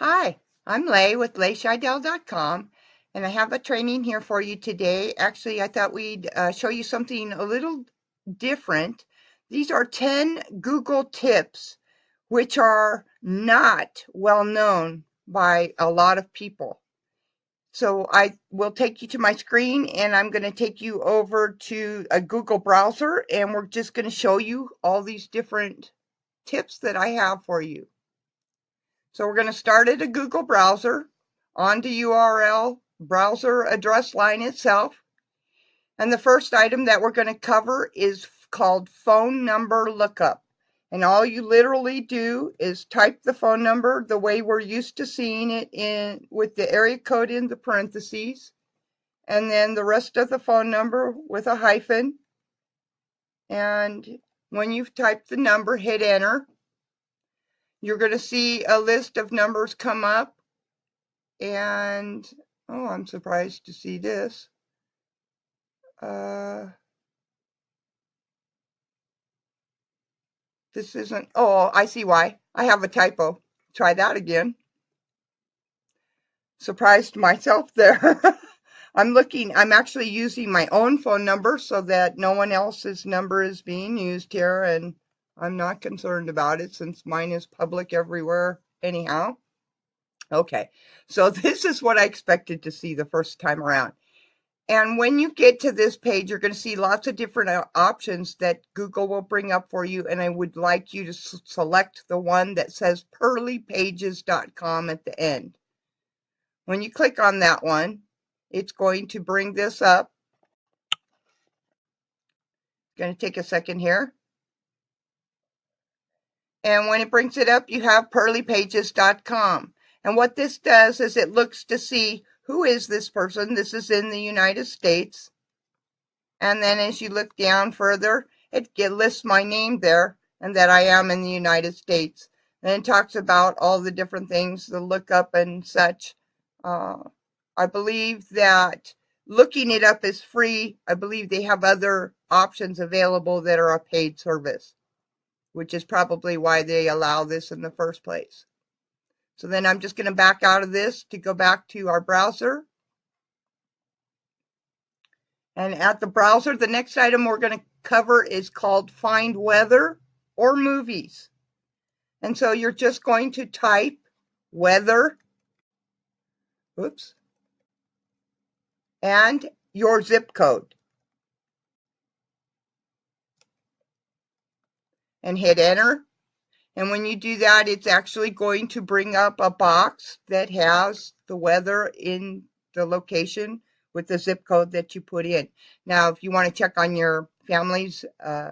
Hi, I'm Lay with LayShidell.com, and I have a training here for you today. Actually, I thought we'd show you something a little different. These are 10 Google tips which are not well known by a lot of people. So I will take you to my screen, and I'm going to take you over to a Google browser, and we're just going to show you all these different tips that I have for you. So we're going to start at a Google browser, on the URL, browser address line itself. And the first item that we're going to cover is called phone number lookup. And all you literally do is type the phone number the way we're used to seeing it in with the area code in the parentheses, and then the rest of the phone number with a hyphen. And when you've typed the number, hit enter. You're going to see a list of numbers come up. And, oh, I'm surprised to see this. This isn't, oh, I see why. I have a typo. Try that again. Surprised myself there. I'm actually using my own phone number so that no one else's number is being used here, and I'm not concerned about it since mine is public everywhere anyhow. Okay, so this is what I expected to see the first time around. And when you get to this page, you're going to see lots of different options that Google will bring up for you. And I would like you to select the one that says pearlypagescom at the end. When you click on that one, it's going to bring this up. It's going to take a second here. And when it brings it up, you have pearlypages.com. And what this does is it looks to see who is this person. This is in the United States. And then as you look down further, it lists my name there and that I am in the United States. And it talks about all the different things, the lookup and such. I believe that looking it up is free. I believe they have other options available that are a paid service, which is probably why they allow this in the first place. So then I'm just going to back out of this to go back to our browser. And at the browser, the next item we're going to cover is called Find Weather or Movies. And so you're just going to type weather, oops, and your zip code. And hit enter. And when you do that, it's actually going to bring up a box that has the weather in the location with the zip code that you put in. Now, if you want to check on your family's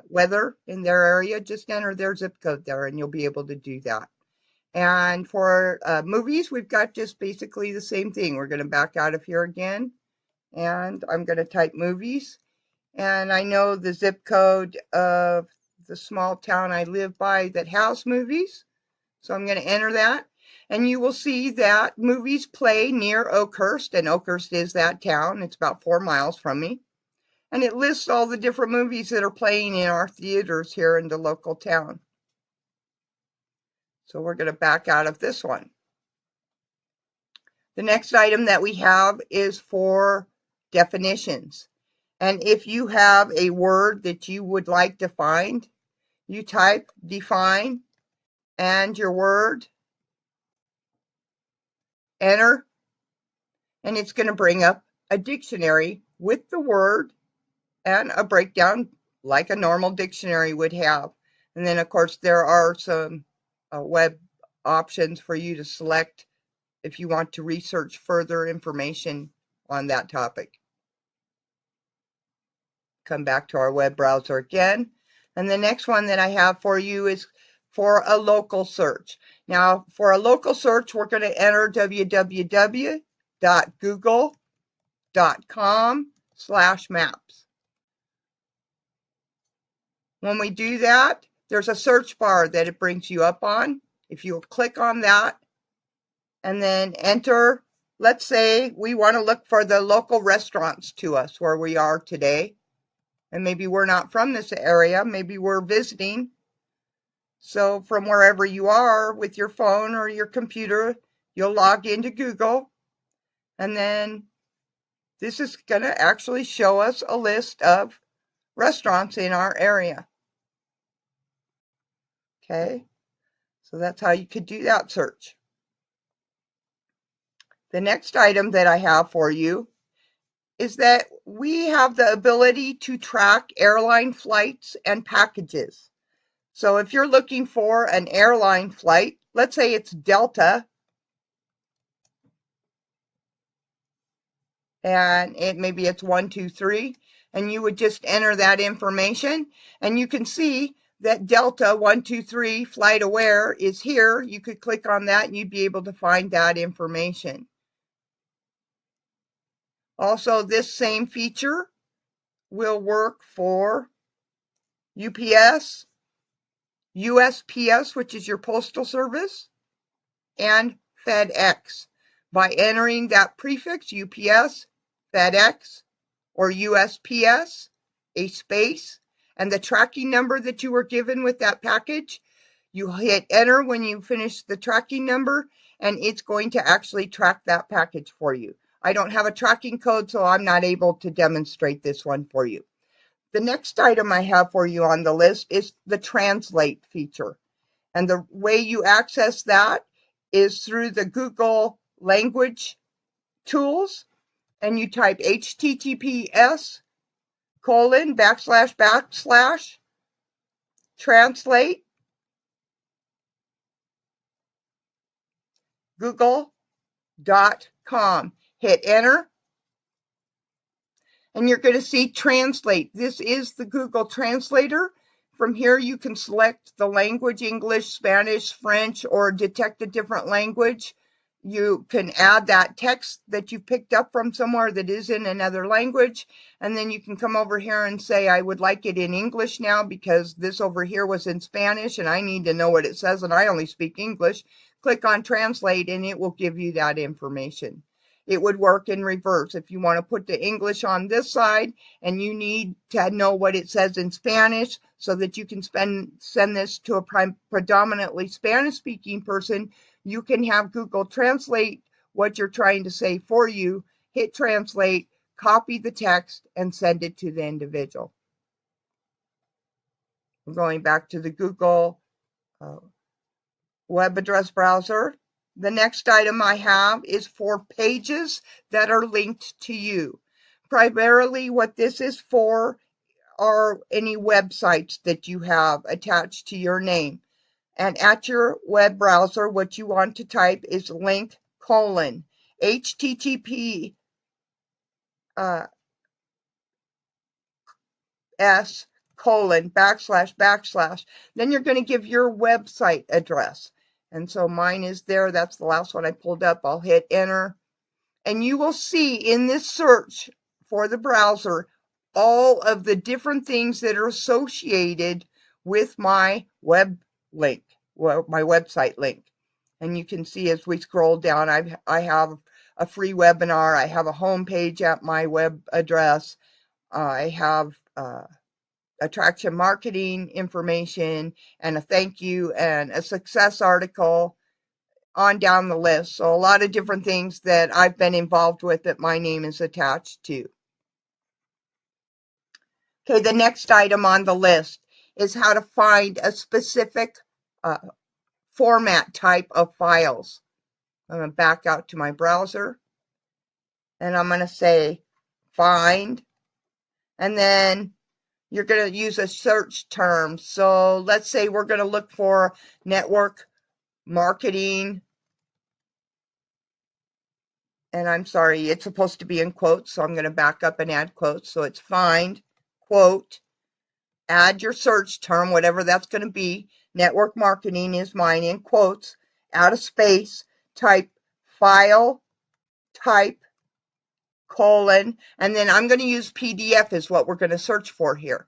weather in their area, just enter their zip code there and you'll be able to do that. And for movies, we've got just basically the same thing. We're going to back out of here again, and I'm going to type movies. And I know the zip code of the small town I live by that has movies. So I'm going to enter that. And you will see that movies play near Oakhurst, and Oakhurst is that town. It's about 4 miles from me. And it lists all the different movies that are playing in our theaters here in the local town. So we're going to back out of this one. The next item that we have is for definitions. And if you have a word that you would like to find, you type define and your word, enter, and it's going to bring up a dictionary with the word and a breakdown like a normal dictionary would have. And then, of course, there are some web options for you to select if you want to research further information on that topic. Come back to our web browser again. And the next one that I have for you is for a local search. Now, for a local search, we're going to enter www.google.com/maps. When we do that, there's a search bar that it brings you up on. If you'll click on that and then enter, let's say we want to look for the local restaurants to us where we are today. And maybe we're not from this area, maybe we're visiting. So from wherever you are with your phone or your computer, you'll log into Google, and then this is going to actually show us a list of restaurants in our area. Okay, so that's how you could do that search. The next item that I have for you is that we have the ability to track airline flights and packages. So if you're looking for an airline flight, let's say it's Delta, and maybe it's 123, and you would just enter that information, and you can see that Delta 123 flight aware is here. You could click on that and you'd be able to find that information. Also, this same feature will work for UPS, USPS, which is your postal service, and FedEx. By entering that prefix, UPS, FedEx, or USPS, a space, and the tracking number that you were given with that package, you hit enter when you finish the tracking number, and it's going to actually track that package for you. I don't have a tracking code, so I'm not able to demonstrate this one for you. The next item I have for you on the list is the translate feature. And the way you access that is through the Google language tools, and you type https:// translate google.com. Hit enter, and you're going to see translate. This is the Google Translator. From here, you can select the language, English, Spanish, French, or detect a different language. You can add that text that you picked up from somewhere that is in another language, and then you can come over here and say, I would like it in English now because this over here was in Spanish and I need to know what it says and I only speak English. Click on translate and it will give you that information. It would work in reverse. If you want to put the English on this side and you need to know what it says in Spanish so that you can send this to a predominantly Spanish-speaking person, you can have Google translate what you're trying to say for you, hit translate, copy the text, and send it to the individual. I'm going back to the Google web address browser. The next item I have is for pages that are linked to you. Primarily what this is for are any websites that you have attached to your name. And at your web browser, what you want to type is link : http s : // then you're going to give your website address. And so mine is there. That's the last one I pulled up. I'll hit enter. And you will see in this search for the browser all of the different things that are associated with my web link, well, my website link. And you can see as we scroll down, I have a free webinar. I have a home page at my web address. I have attraction marketing information and a thank you and a success article on down the list. So a lot of different things that I've been involved with that my name is attached to. Okay, the next item on the list is how to find a specific format type of files. I'm going to back out to my browser and I'm going to say find, and then you're going to use a search term. So let's say we're going to look for network marketing, and I'm sorry, it's supposed to be in quotes, so I'm going to back up and add quotes. So it's find, quote, add your search term, whatever that's going to be. Network marketing is mine, in quotes, add a space, type file, type, colon, and then I'm going to use PDF is what we're going to search for here.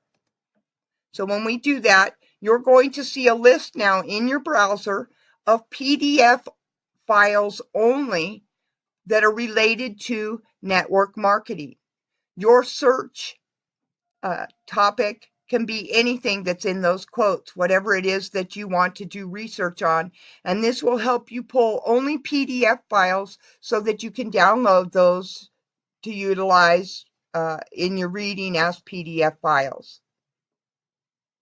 So when we do that, you're going to see a list now in your browser of PDF files only that are related to network marketing. Your search topic can be anything that's in those quotes, whatever it is that you want to do research on. And this will help you pull only PDF files so that you can download those to utilize in your reading as PDF files.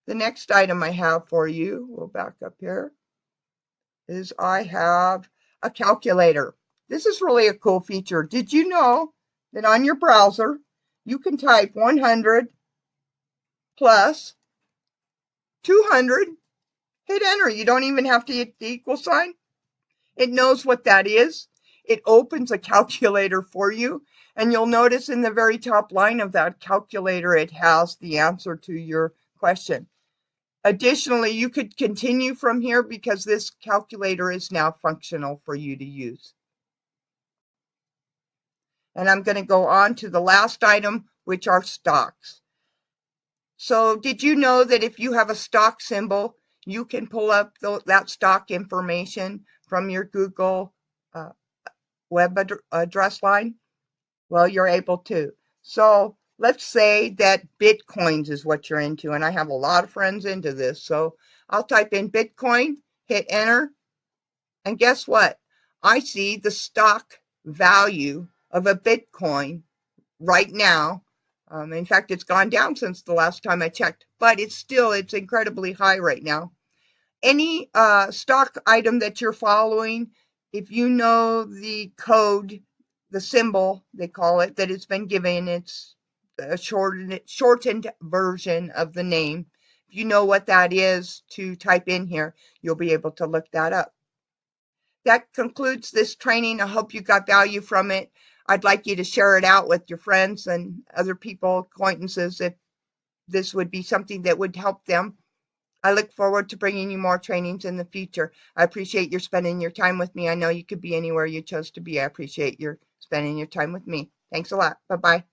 The next item I have for you, we'll back up here, is I have a calculator. This is really a cool feature. Did you know that on your browser, you can type 100 plus 200, hit enter. You don't even have to hit the equal sign. It knows what that is. It opens a calculator for you, and you'll notice in the very top line of that calculator, it has the answer to your question. Additionally, you could continue from here because this calculator is now functional for you to use. And I'm going to go on to the last item, which are stocks. So did you know that if you have a stock symbol, you can pull up that stock information from your Google web address line? Well, you're able to. So let's say that Bitcoins is what you're into, and I have a lot of friends into this. So I'll type in Bitcoin, hit enter, and guess what? I see the stock value of a Bitcoin right now. In fact, it's gone down since the last time I checked, but it's incredibly high right now. Any stock item that you're following, if you know the code, the symbol, they call it, that it's been given, it's a shortened version of the name. If you know what that is to type in here, you'll be able to look that up. That concludes this training. I hope you got value from it. I'd like you to share it out with your friends and other people, acquaintances, if this would be something that would help them. I look forward to bringing you more trainings in the future. I appreciate your spending your time with me. I know you could be anywhere you chose to be. I appreciate your spending your time with me. Thanks a lot. Bye-bye.